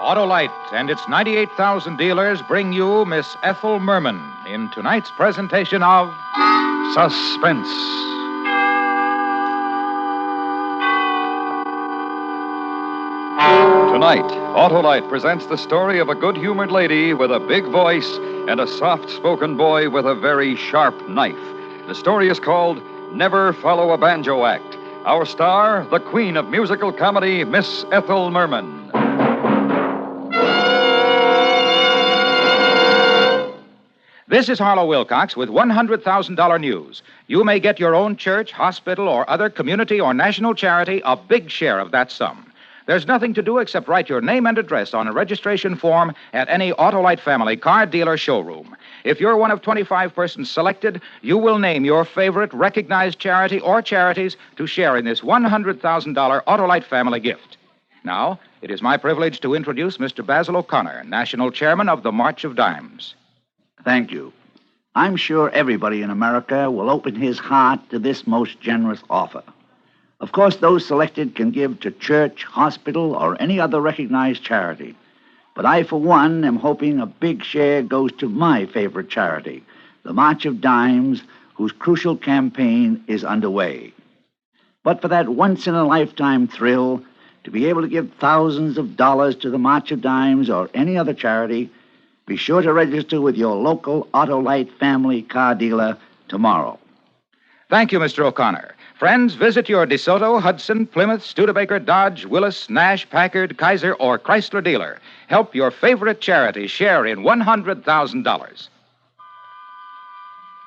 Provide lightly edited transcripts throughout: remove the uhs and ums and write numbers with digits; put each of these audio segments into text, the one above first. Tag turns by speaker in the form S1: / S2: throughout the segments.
S1: Autolite and its 98,000 dealers bring you Miss Ethel Merman in tonight's presentation of Suspense. Tonight, Autolite presents the story of a good-humored lady with a big voice and a soft-spoken boy with a very sharp knife. The story is called Never Follow a Banjo Act. Our star, the queen of musical comedy, Miss Ethel Merman. This is Harlow Wilcox with $100,000 news. You may get your own church, hospital, or other community or national charity a big share of that sum. There's nothing to do except write your name and address on a registration form at any Autolite family car dealer showroom. If you're one of 25 persons selected, you will name your favorite recognized charity or charities to share in this $100,000 Autolite family gift. Now, it is my privilege to introduce Mr. Basil O'Connor, National Chairman of the March of Dimes.
S2: Thank you. I'm sure everybody in America will open his heart to this most generous offer. Of course, those selected can give to church, hospital, or any other recognized charity. But I, for one, am hoping a big share goes to my favorite charity, the March of Dimes, whose crucial campaign is underway. But for that once-in-a-lifetime thrill, to be able to give thousands of dollars to the March of Dimes or any other charity, be sure to register with your local Autolite family car dealer tomorrow.
S1: Thank you, Mr. O'Connor. Friends, visit your DeSoto, Hudson, Plymouth, Studebaker, Dodge, Willis, Nash, Packard, Kaiser, or Chrysler dealer. Help your favorite charity share in $100,000.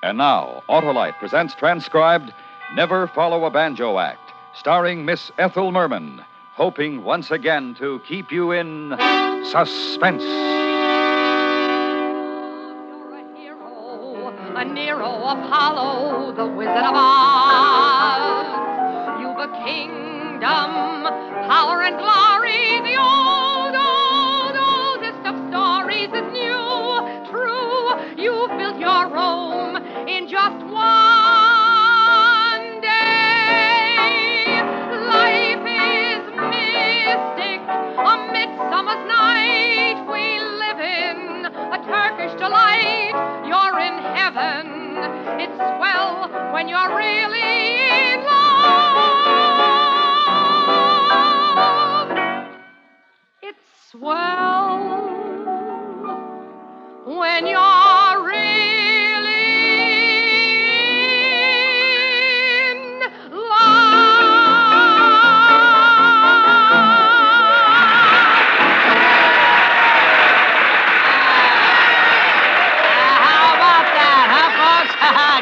S1: And now, Autolite presents transcribed Never Follow a Banjo Act, starring Miss Ethel Merman, hoping once again to keep you in suspense.
S3: A Nero, Apollo, the Wizard of Oz. You've a kingdom, power and glory. The oldest of stories is new, true. You've built your Rome in just one day. Life is mystic, a midsummer's night. We live in a Turkish delight. You're in heaven. It's swell when you're really in love. It's swell when you're really in love.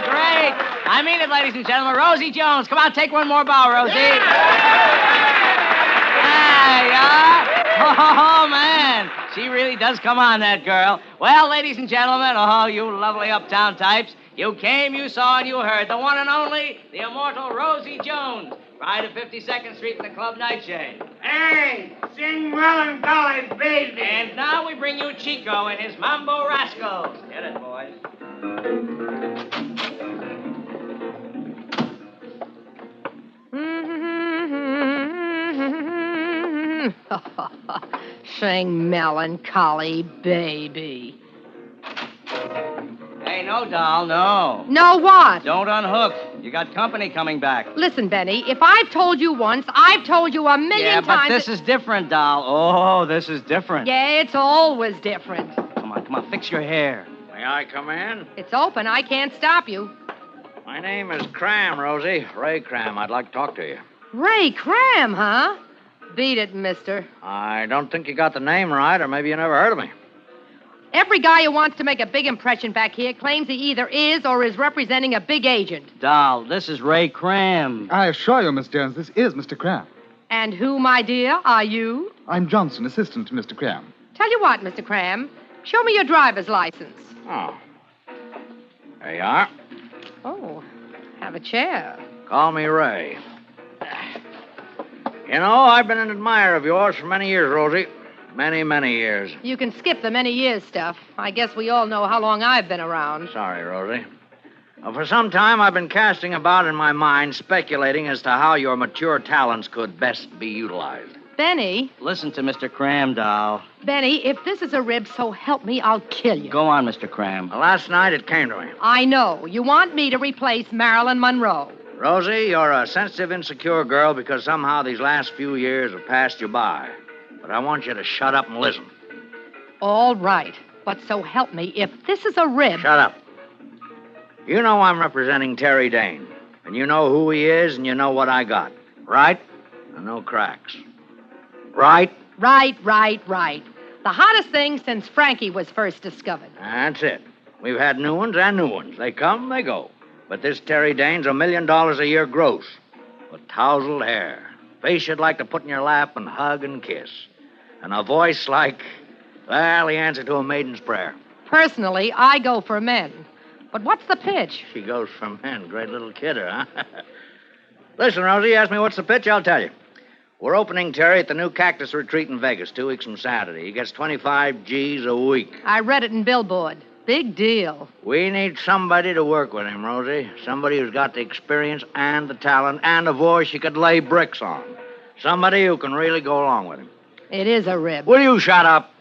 S4: Great. I mean it, ladies and gentlemen. Rosie Jones. Come on, take one more bow, Rosie. There you are. Oh, man. She really does come on, that girl. Well, ladies and gentlemen, oh, you lovely uptown types. You came, you saw, and you heard. The one and only, the immortal Rosie Jones. Pride of 52nd Street in the Club Nightshade.
S5: Hey, sing Melancholy Baby.
S4: And now we bring you Chico and his Mambo Rascals. Get it, boys.
S3: Sing Melancholy Baby.
S4: Hey, no, doll, no.
S3: No what?
S4: Don't unhook. You got company coming back.
S3: Listen, Benny, if I've told you once, I've told you a million times.
S4: Yeah, but this is different, doll. Oh, this is different.
S3: Yeah, it's always different.
S4: Come on, fix your hair.
S5: May I come in?
S3: It's open. I can't stop you.
S5: My name is Cram, Rosie. Ray Cram. I'd like to talk to you.
S3: Ray Cram, huh? Beat it, mister.
S5: I don't think you got the name right, or maybe you never heard of me.
S3: Every guy who wants to make a big impression back here claims he either is or is representing a big agent.
S4: Doll, this is Ray Cram.
S6: I assure you, Miss Jones, this is Mr. Cram.
S3: And who, my dear, are you?
S6: I'm Johnson, assistant to Mr. Cram.
S3: Tell you what, Mr. Cram, show me your driver's license.
S5: Oh. There you are.
S3: Oh, have a chair.
S5: Call me Ray. You know, I've been an admirer of yours for many years, Rosie. Many, many years.
S3: You can skip the many years stuff. I guess we all know how long I've been around.
S5: Sorry, Rosie. For some time, I've been casting about in my mind, speculating as to how your mature talents could best be utilized.
S3: Benny,
S4: Listen to Mr. Cram, doll.
S3: Benny, if this is a rib, so help me, I'll kill you.
S4: Go on, Mr. Cram.
S5: Last night it came to me.
S3: I know. You want me to replace Marilyn Monroe.
S5: Rosie, you're a sensitive, insecure girl because somehow these last few years have passed you by. But I want you to shut up and listen.
S3: All right. But so help me, if this is a rib...
S5: Shut up. You know I'm representing Terry Dane. And you know who he is, and you know what I got. Right? And no cracks. Right?
S3: Right. The hottest thing since Frankie was first discovered.
S5: That's it. We've had new ones and new ones. They come, they go. But this Terry Dane's $1 million a year gross. With tousled hair. Face you'd like to put in your lap and hug and kiss. And a voice like, well, the answer to a maiden's prayer.
S3: Personally, I go for men. But what's the pitch?
S5: She goes for men. Great little kidder, huh? Listen, Rosie, you ask me what's the pitch, I'll tell you. We're opening Terry at the new Cactus Retreat in Vegas 2 weeks from Saturday. He gets 25 G's a week.
S3: I read it in Billboard. Big deal.
S5: We need somebody to work with him, Rosie. Somebody who's got the experience and the talent and a voice you could lay bricks on. Somebody who can really go along with him.
S3: It is a rib.
S5: Will you shut up?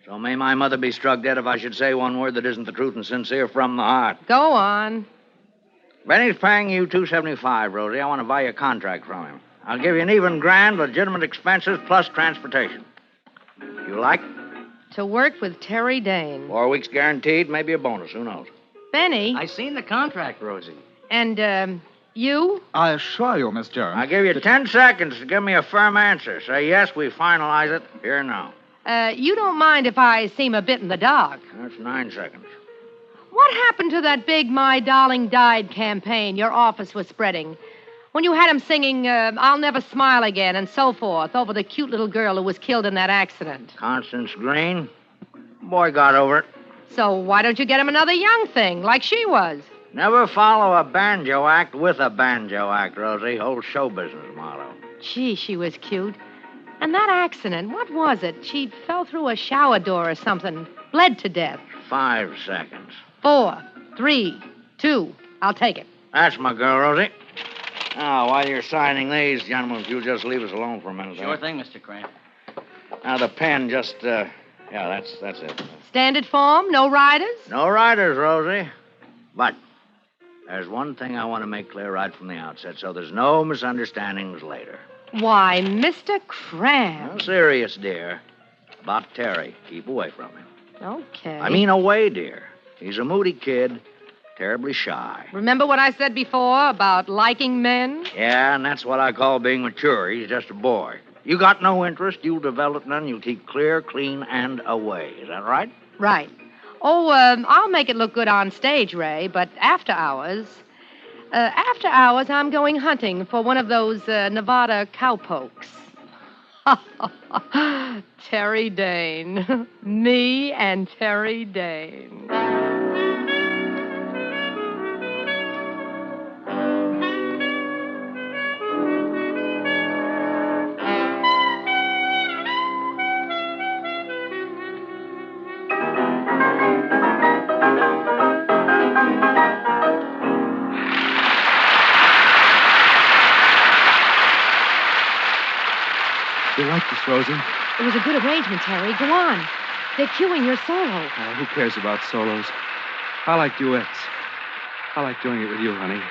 S5: So may my mother be struck dead if I should say one word that isn't the truth and sincere from the heart.
S3: Go on.
S5: Benny's paying you $275, Rosie. I want to buy you a contract from him. I'll give you an even grand, legitimate expenses plus transportation. You like?
S3: To work with Terry Dane.
S5: 4 weeks guaranteed, maybe a bonus. Who knows?
S3: Benny.
S4: I seen the contract, Rosie.
S3: And, you?
S6: I assure you, Miss Jones.
S5: I'll give you 10 seconds to give me a firm answer. Say yes, we finalize it here now.
S3: You don't mind if I seem a bit in the dark.
S5: That's 9 seconds.
S3: What happened to that big My Darling Died campaign your office was spreading? When you had him singing, I'll Never Smile Again and so forth over the cute little girl who was killed in that accident.
S5: Constance Green? Boy got over it.
S3: So why don't you get him another young thing, like she was?
S5: Never follow a banjo act with a banjo act, Rosie. Old show business motto.
S3: Gee, she was cute. And that accident, what was it? She fell through a shower door or something, bled to death.
S5: 5 seconds.
S3: 4, 3, 2. I'll take it.
S5: That's my girl, Rosie. Now, while you're signing these, gentlemen, if you'll just leave us alone for a minute.
S4: Sure thing, Mr. Cram.
S5: Now, the pen just, yeah, that's it.
S3: Standard form, no riders?
S5: No riders, Rosie. But there's one thing I want to make clear right from the outset so there's no misunderstandings later.
S3: Why, Mr. Cram.
S5: No, serious, dear. About Terry. Keep away from him.
S3: Okay.
S5: I mean away, dear. He's a moody kid, terribly shy.
S3: Remember what I said before about liking men?
S5: Yeah, and that's what I call being mature. He's just a boy. You got no interest, you'll develop none, you'll keep clear, clean, and away. Is that right?
S3: Right. Oh, I'll make it look good on stage, Ray, but after hours... after hours, I'm going hunting for one of those Nevada cowpokes. Terry Dane. Me and Terry Dane.
S6: You like this, Rosie?
S3: It was a good arrangement, Terry. Go on. They're cueing your solo.
S6: Who cares about solos? I like duets. I like doing it with you, honey.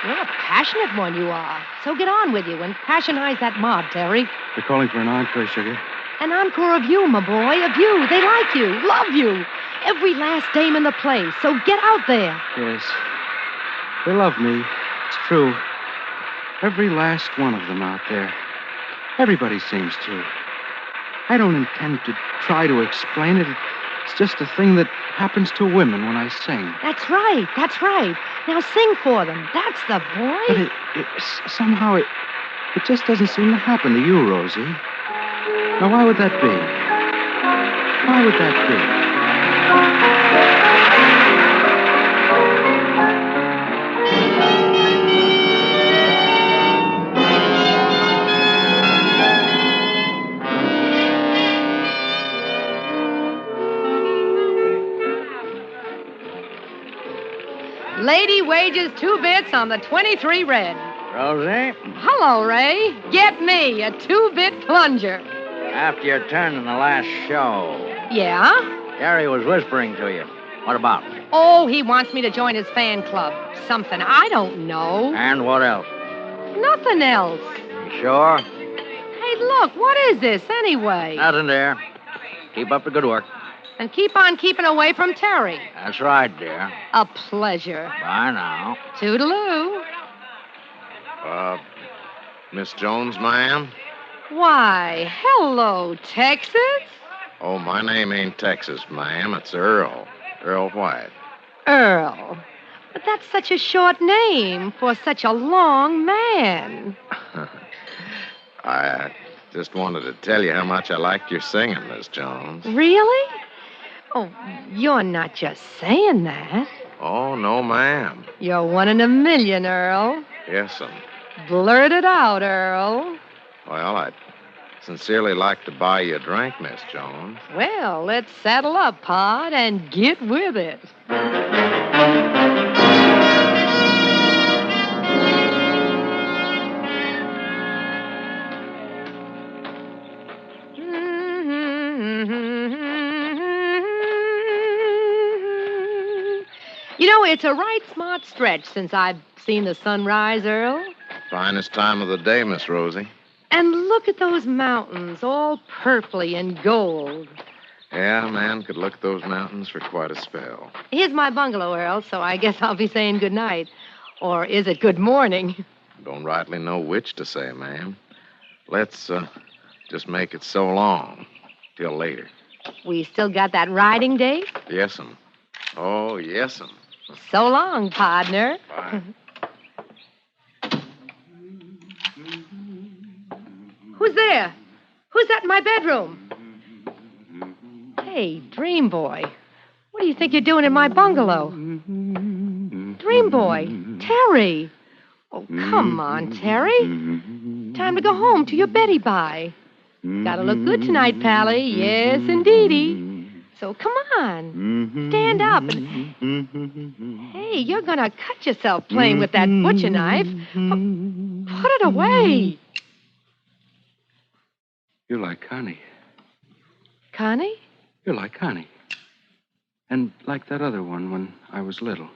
S3: You're a passionate one, you are. So get on with you and passionize that mob, Terry.
S6: They're calling for an encore, Sugar.
S3: An encore of you, my boy, of you. They like you, love you. Every last dame in the place. So get out there.
S6: Yes. They love me. It's true. Every last one of them out there. Everybody seems to. I don't intend to try to explain it. It's just a thing that happens to women when I sing.
S3: That's right. Now sing for them. That's the boy.
S6: But somehow it just doesn't seem to happen to you, Rosie. Now, why would that be? Why would that be?
S3: Lady wages 2 bits on the 23 red.
S5: Rosie,
S3: Hello, Ray. Get me a 2-bit plunger.
S5: after your turn in the last show,
S3: Yeah?
S5: Gary was whispering to you. What about?
S3: Oh, he wants me to join his fan club. Something I don't know.
S5: And what else?
S3: Nothing else.
S5: You sure?
S3: Hey, look, what is this anyway?
S5: Nothing there. Keep up the good work.
S3: And keep on keeping away from Terry.
S5: That's right, dear.
S3: A pleasure.
S5: Bye now.
S3: Toodaloo.
S7: Miss Jones, ma'am?
S3: Why, hello, Texas.
S7: Oh, my name ain't Texas, ma'am. It's Earl. Earl White.
S3: Earl. But that's such a short name for such a long man.
S7: I just wanted to tell you how much I liked your singing, Miss Jones.
S3: Really? Oh, you're not just saying that.
S7: Oh, no, ma'am.
S3: You're one in a million, Earl.
S7: Yes'm.
S3: Blurt it out, Earl.
S7: Well, I'd sincerely like to buy you a drink, Miss Jones.
S3: Well, let's saddle up, Pod, and get with it. You know, it's a right smart stretch since I've seen the sun rise, Earl.
S7: Finest time of the day, Miss Rosie.
S3: And look at those mountains, all purply and gold.
S7: Yeah, a man could look at those mountains for quite a spell.
S3: Here's my bungalow, Earl, so I guess I'll be saying good night. Or is it good morning?
S7: Don't rightly know which to say, ma'am. Let's just make it so long. Till later.
S3: We still got that riding date?
S7: Yes'm. Oh, yes'm.
S3: So long, partner.
S7: Bye.
S3: Who's there? Who's that in my bedroom? Hey, Dream Boy. What do you think you're doing in my bungalow? Dream Boy, Terry. Oh, come on, Terry. Time to go home to your Betty Bye. Gotta look good tonight, Pally. Yes, indeedy. So come on. Stand up and... Hey, you're gonna cut yourself playing with that butcher knife. Put it away.
S6: You're like Connie.
S3: Connie?
S6: You're like Connie. And like that other one when I was little.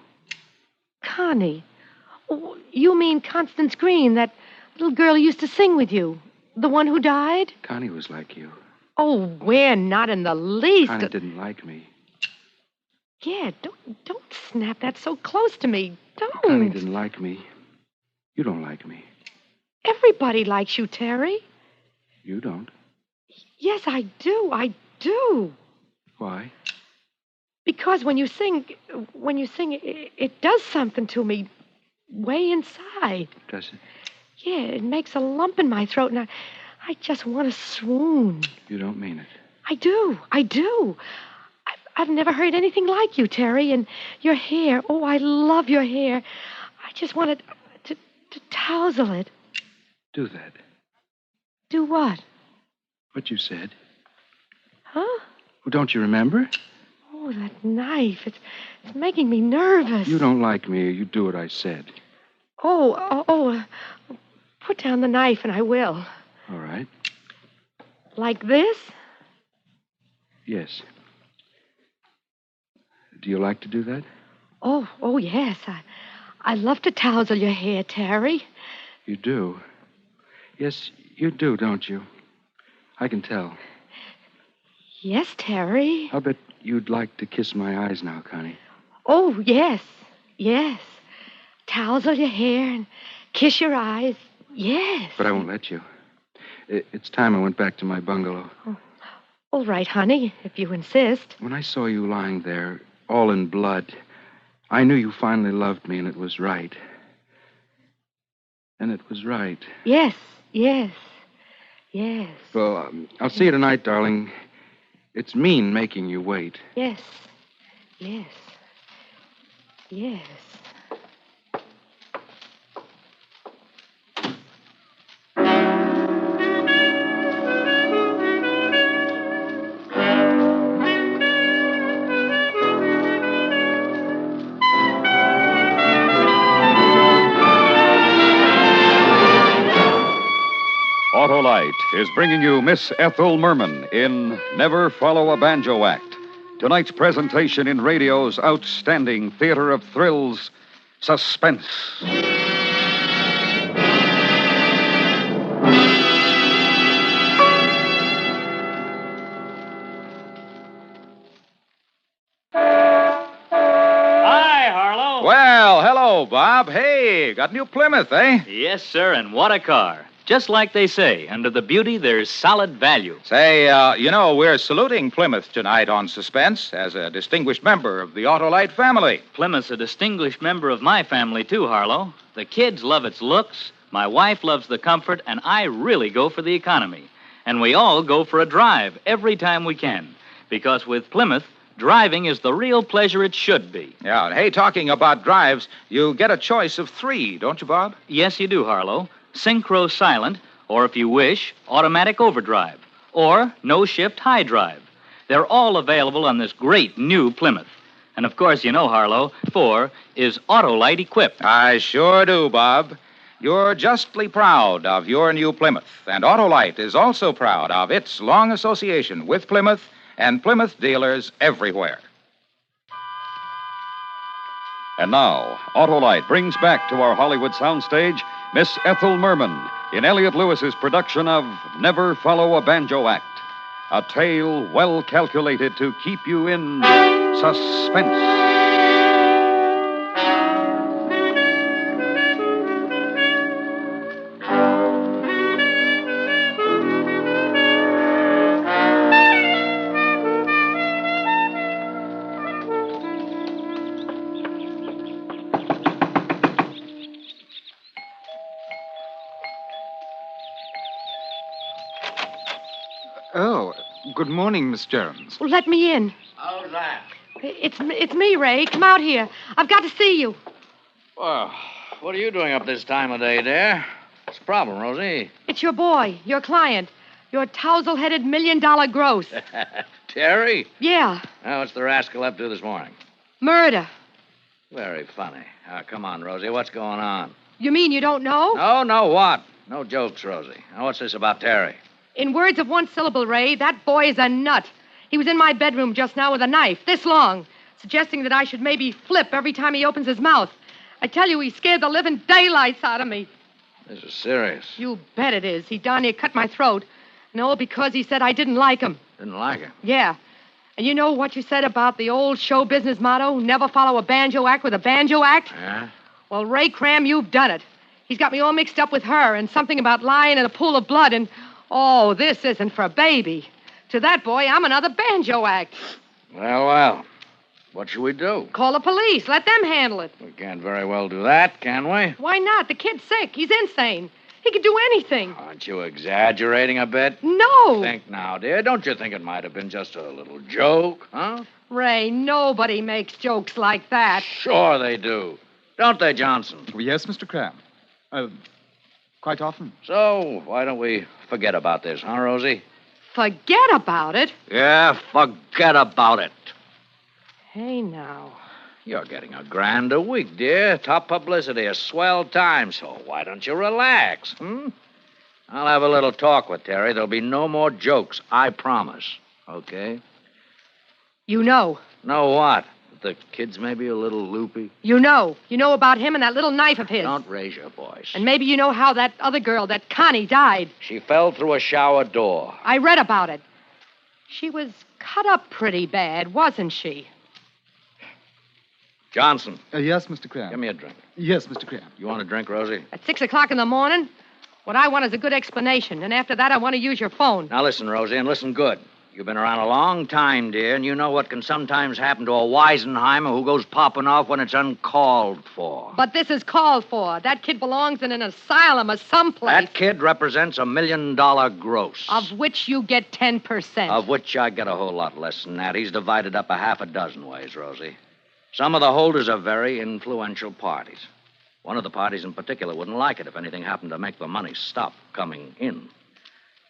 S3: Connie. Oh, you mean Constance Green, that little girl who used to sing with you? The one who died?
S6: Connie was like you.
S3: Oh, we're not in the least.
S6: Connie didn't like me.
S3: Yeah, don't snap that so close to me. Don't.
S6: Connie didn't like me. You don't like me.
S3: Everybody likes you, Terry.
S6: You don't.
S3: Yes, I do. I do.
S6: Why?
S3: Because when you sing, it does something to me way inside.
S6: Does it?
S3: Yeah, it makes a lump in my throat, and I just want to swoon.
S6: You don't mean it.
S3: I do. I do. I've never heard anything like you, Terry, and your hair. Oh, I love your hair. I just wanted to tousle it.
S6: Do that.
S3: Do what?
S6: What you said.
S3: Huh?
S6: Well, don't you remember?
S3: Oh, that knife. It's making me nervous.
S6: You don't like me, or you do what I said.
S3: Put down the knife and I will.
S6: All right.
S3: Like this?
S6: Yes. Do you like to do that?
S3: Oh, yes. I love to tousle your hair, Terry.
S6: You do? Yes, you do, don't you? I can tell.
S3: Yes, Terry.
S6: I'll bet you'd like to kiss my eyes now, Connie.
S3: Oh, yes. Yes. Tousle your hair and kiss your eyes. Yes.
S6: But I won't let you. It's time I went back to my bungalow.
S3: Oh, all right, honey, if you insist.
S6: When I saw you lying there, all in blood, I knew you finally loved me, and it was right. And it was right.
S3: Yes, yes, yes.
S6: Well, I'll see you tonight, darling. It's mean making you wait.
S3: Yes, yes, yes.
S8: Autolite is bringing you Miss Ethel Merman in Never Follow a Banjo Act. Tonight's presentation in radio's outstanding theater of thrills, Suspense.
S9: Hi, Harlow.
S1: Well, hello, Bob. Hey, got a new Plymouth, eh?
S9: Yes, sir, and what a car. Just like they say, under the beauty, there's solid value.
S1: Say, we're saluting Plymouth tonight on Suspense as a distinguished member of the Autolite family.
S9: Plymouth's a distinguished member of my family, too, Harlow. The kids love its looks, my wife loves the comfort, and I really go for the economy. And we all go for a drive every time we can. Because with Plymouth, driving is the real pleasure it should be.
S1: Yeah, and hey, talking about drives, you get a choice of 3, don't you, Bob?
S9: Yes, you do, Harlow. Synchro silent, or if you wish, automatic overdrive, or no shift high drive. They're all available on this great new Plymouth. And of course, you know, Harlow, 4 is Autolite equipped.
S1: I sure do, Bob. You're justly proud of your new Plymouth, and Autolite is also proud of its long association with Plymouth and Plymouth dealers everywhere.
S8: And now, Autolite brings back to our Hollywood soundstage Miss Ethel Merman in Elliot Lewis's production of Never Follow a Banjo Act, a tale well calculated to keep you in suspense.
S10: Oh, good morning, Miss Jones.
S3: Well, let me in.
S5: How's that?
S3: It's me, Ray. Come out here. I've got to see you.
S5: Well, what are you doing up this time of day, dear? What's the problem, Rosie?
S3: It's your boy, your client, your tousle-headed $1 million gross.
S5: Terry?
S3: Yeah,
S5: Oh, what's the rascal up to this morning?
S3: murder.
S5: Very funny. Come on, Rosie. What's going on?
S3: You mean you don't know?
S5: No, what? No jokes, Rosie. Now, what's this about Terry?
S3: In words of one syllable, Ray, that boy is a nut. He was in my bedroom just now with a knife, this long, suggesting that I should maybe flip every time he opens his mouth. I tell you, he scared the living daylights out of me.
S5: This is serious.
S3: You bet it is. He darn near cut my throat. No, because he said I didn't like him.
S5: Didn't like it.
S3: Yeah. And you know what you said about the old show business motto, never follow a banjo act with a banjo act?
S5: Yeah?
S3: Well, Ray Cram, you've done it. He's got me all mixed up with her and something about lying in a pool of blood and... Oh, this isn't for a baby. To that boy, I'm another banjo act.
S5: Well. What should we do?
S3: Call the police. Let them handle it.
S5: We can't very well do that, can we?
S3: Why not? The kid's sick. He's insane. He could do anything.
S5: Aren't you exaggerating a bit?
S3: No.
S5: Think now, dear. Don't you think it might have been just a little joke, huh?
S3: Ray, nobody makes jokes like that.
S5: Sure they do. Don't they, Johnson?
S10: Yes, Mr. Cram. Quite often.
S5: So, why don't we forget about this, huh, Rosie?
S3: Forget about it.
S5: Yeah, forget about it.
S3: Hey, now.
S5: You're getting $1,000 a week, dear. Top publicity, a swell time. So why don't you relax, I'll have a little talk with Terry. There'll be no more jokes, I promise. Okay?
S3: You know.
S5: Know what? The kid's maybe a little loopy.
S3: You know. You know about him and that little knife of his.
S5: Don't raise your voice.
S3: And maybe you know how that other girl, that Connie, died.
S5: She fell through a shower door.
S3: I read about it. She was cut up pretty bad, wasn't she?
S5: Johnson.
S10: Yes, Mr. Cram.
S5: Give me a drink.
S10: Yes, Mr. Cram.
S5: You want a drink, Rosie?
S3: At 6 o'clock in the morning? What I want is a good explanation. And after that, I want to use your phone.
S5: Now listen, Rosie, and listen good. You've been around a long time, dear, and you know what can sometimes happen to a Weisenheimer who goes popping off when it's uncalled for.
S3: But this is called for. That kid belongs in an asylum or someplace.
S5: That kid represents $1 million gross.
S3: Of which you get 10%.
S5: Of which I get a whole lot less than that. He's divided up a half a dozen ways, Rosie. Some of the holders are very influential parties. One of the parties in particular wouldn't like it if anything happened to make the money stop coming in.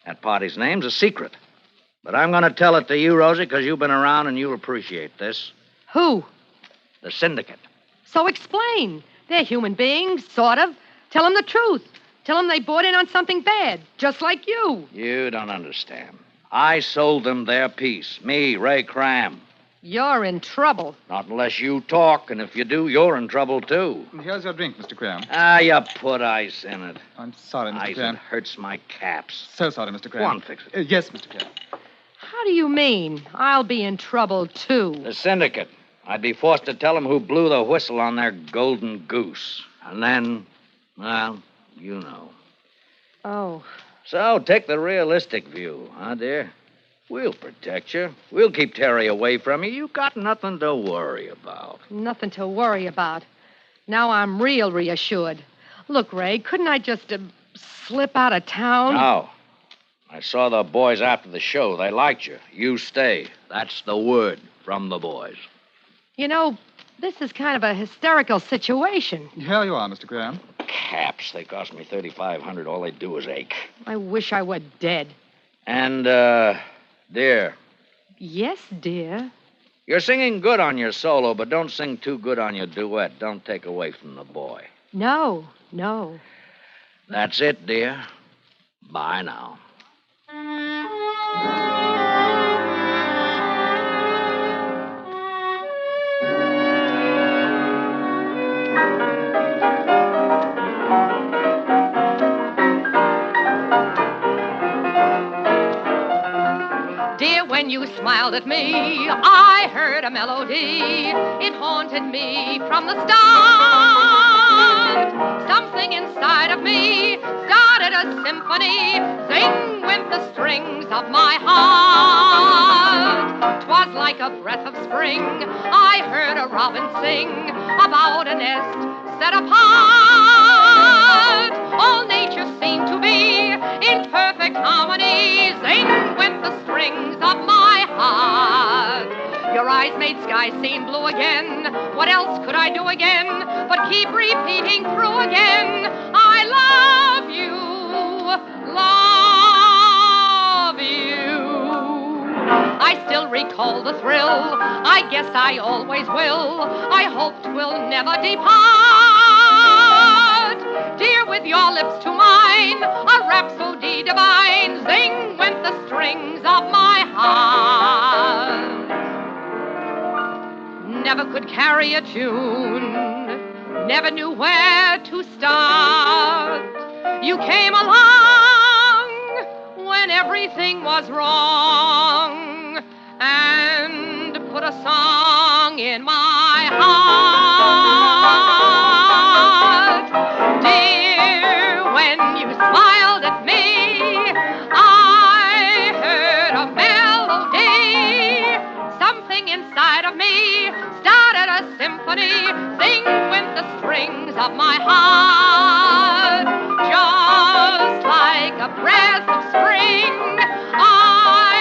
S5: That party's name's a secret. But I'm going to tell it to you, Rosie, because you've been around and you'll appreciate this.
S3: Who?
S5: The syndicate.
S3: So explain. They're human beings, sort of. Tell them the truth. Tell them they bought in on something bad, just like you.
S5: You don't understand. I sold them their piece. Me, Ray Cram.
S3: You're in trouble.
S5: Not unless you talk, and if you do, you're in trouble, too.
S10: Here's your drink, Mr. Graham.
S5: Ah, you put ice in it.
S10: I'm sorry, Mr.
S5: Ice,
S10: Graham.
S5: it hurts my caps.
S10: So sorry, Mr. Graham.
S5: Go on, fix it.
S10: Yes, Mr. Graham.
S3: How do you mean? I'll be in trouble, too.
S5: The syndicate. I'd be forced to tell them who blew the whistle on their golden goose. And then, well, you know.
S3: Oh.
S5: So take the realistic view, huh, dear? We'll protect you. We'll keep Terry away from you. You got nothing to worry about.
S3: Nothing to worry about. Now I'm real reassured. Look, Ray, couldn't I just slip out of town?
S5: No. I saw the boys after the show. They liked you. You stay. That's the word from the boys.
S3: You know, this is kind of a hysterical situation.
S10: Here you are, Mr. Graham.
S5: Caps. They cost me $3,500. All they do is ache.
S3: I wish I were dead.
S5: And, dear,
S3: Yes, dear.
S5: you're singing good on your solo, but don't sing too good on your duet. Don't take away from the boy.
S3: No.
S5: That's it, dear. Bye now.
S3: Dear, when you smiled at me, I heard a melody. It haunted me from the start. Something inside of me started a symphony. Sing went the strings of my heart. 'Twas like a breath of spring. I heard a robin sing about a nest set apart. All nature seemed to be in perfect harmony. Zing went the strings of my heart. Your eyes made skies seem blue again. What else could I do again but keep repeating through again? I love you, love you. I still recall the thrill. I guess I always will. I hope 'twill never depart. Dear, with your lips to mine, a rhapsody divine. Zing went the strings of my heart. Never could carry a tune, never knew where to start. You came along when everything was wrong and put a song in my heart. Dear, when you smiled at me, I heard a melody. Something inside of me started a symphony. Sing went the strings of my heart. Just like a breath of spring, I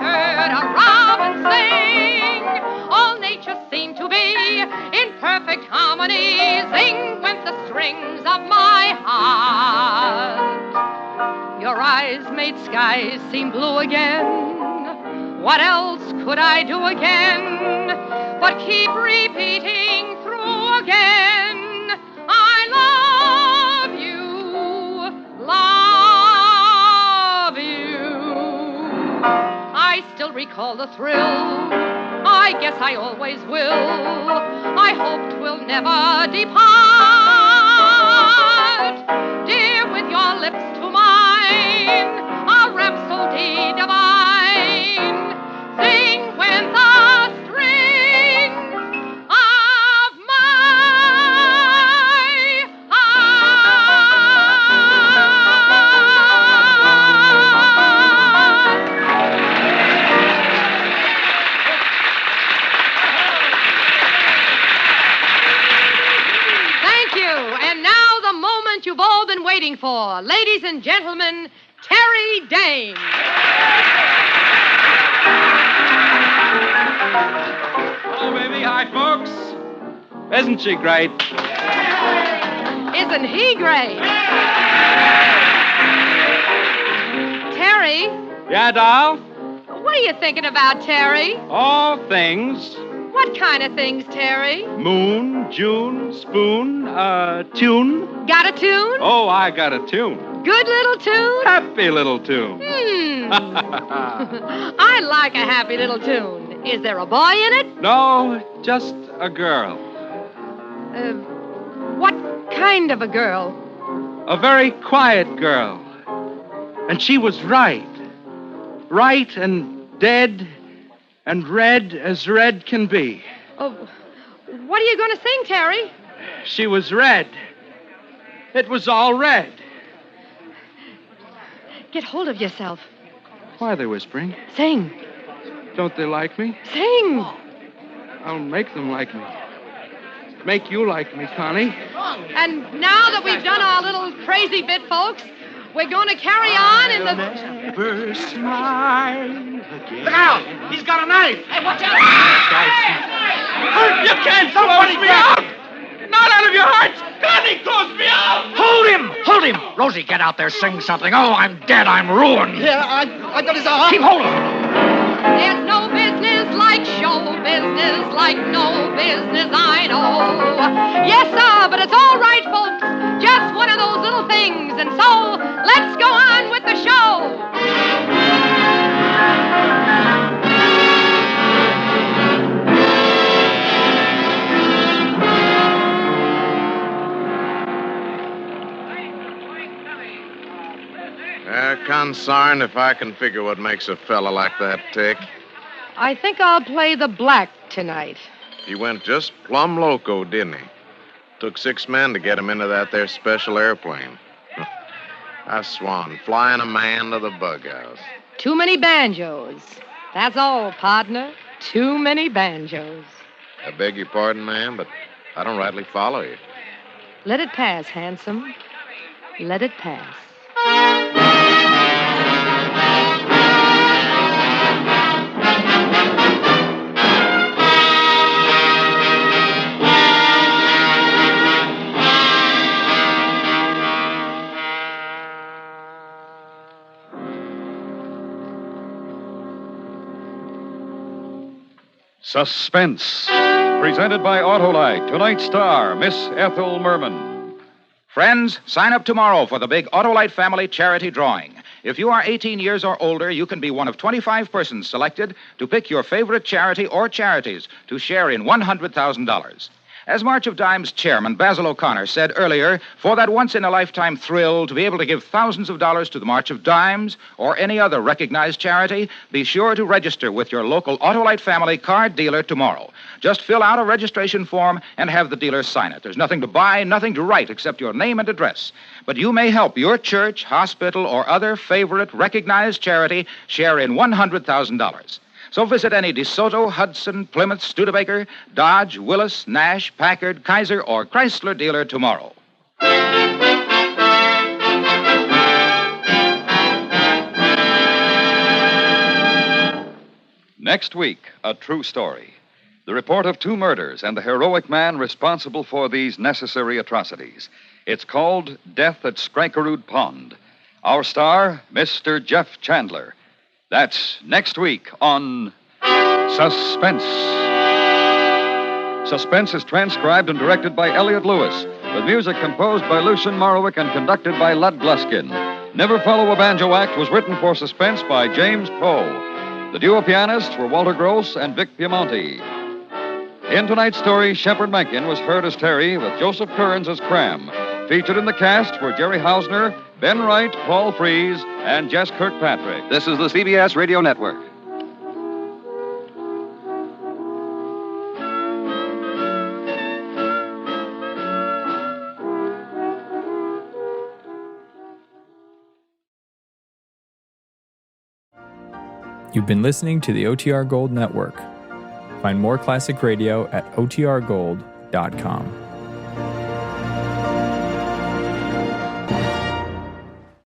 S3: heard a robin sing. All nature seemed to be in perfect harmony. Sing went the strings of my heart. Your eyes made skies seem blue again. What else could I do again but keep repeating through again? I love you, love you. I still recall the thrill. I guess I always will. I hope 'twill never depart. Dear, with your lips to mine, a rhapsody divine. Sing when the strings of my heart. Thank you. And now the moment you've all been waiting for. Ladies and gentlemen, Terry Dane.
S11: Hello, baby. Hi, folks. Isn't she great?
S3: Isn't he great? Terry,
S11: Yeah, doll?
S3: what are you thinking about, Terry?
S11: All things.
S3: What kind of things, Terry?
S11: Moon, June, spoon, Tune?
S3: Got a tune?
S11: Oh, I got a tune.
S3: Good little tune?
S11: Happy little tune.
S3: I like a happy little tune. Is there a boy in it?
S11: No, just a girl.
S3: What kind of a girl?
S11: A very quiet girl. And she was right. Right and dead and red as red can be.
S3: Oh, what are you going to sing, Terry?
S11: She was red. It was all red.
S3: Get hold of yourself.
S6: Why are they whispering?
S3: Sing.
S6: Don't they like me?
S3: Sing.
S6: I'll make them like me. Make you like me, Connie.
S3: And now that we've done our little crazy bit, folks, we're going to carry on in the...
S2: Never smile again.
S5: Look out! He's got a knife! Hey, watch out!
S11: You can't close me out! Not out of your hearts! Connie, close me out!
S5: Hold him! Hold him! Rosie, get out there, sing something. Oh, I'm dead. I'm ruined.
S10: Yeah, I got his arm.
S5: Keep holding.
S3: There's no business like show business, like no business I know. Yes, sir, but it's all right, folks. Just one of those little things. And so, let's go on with the show.
S7: Concerned if I can figure what makes a fella like that tick.
S3: I think I'll play the black tonight.
S7: He went just plumb loco, didn't he? Took 6 men to get him into that there special airplane. I swan, flying a man to the bug house.
S3: Too many banjos. That's all, partner. Too many banjos.
S7: I beg your pardon, ma'am, but I don't rightly follow you.
S3: Let it pass, handsome. Let it pass.
S8: Suspense. Presented by Autolite. Tonight's star, Miss Ethel Merman.
S1: Friends, sign up tomorrow for the big Autolite Family Charity Drawing. If you are 18 years or older, you can be one of 25 persons selected to pick your favorite charity or charities to share in $100,000. As March of Dimes chairman Basil O'Connor said earlier, for that once-in-a-lifetime thrill to be able to give thousands of dollars to the March of Dimes or any other recognized charity, be sure to register with your local Autolite Family card dealer tomorrow. Just fill out a registration form and have the dealer sign it. There's nothing to buy, nothing to write except your name and address. But you may help your church, hospital, or other favorite recognized charity share in $100,000. So visit any DeSoto, Hudson, Plymouth, Studebaker, Dodge, Willis, Nash, Packard, Kaiser, or Chrysler dealer tomorrow.
S8: Next week, a true story. The report of 2 murders and the heroic man responsible for these necessary atrocities. It's called Death at Skrankerud Pond. Our star, Mr. Jeff Chandler. That's next week on Suspense. Suspense is transcribed and directed by Elliott Lewis, with music composed by Lucien Morawick and conducted by Lud Gluskin. Never Follow a Banjo Act was written for Suspense by James Poe. The duo pianists were Walter Gross and Vic Piemonte. In tonight's story, Shepard Mencken was heard as Terry, with Joseph Kearns as Cram. Featured in the cast were Jerry Hausner, Ben Wright, Paul Frees, and Jess Kirkpatrick.
S12: This is the CBS Radio Network.
S13: You've been listening to the OTR Gold Network. Find more classic radio at otrgold.com.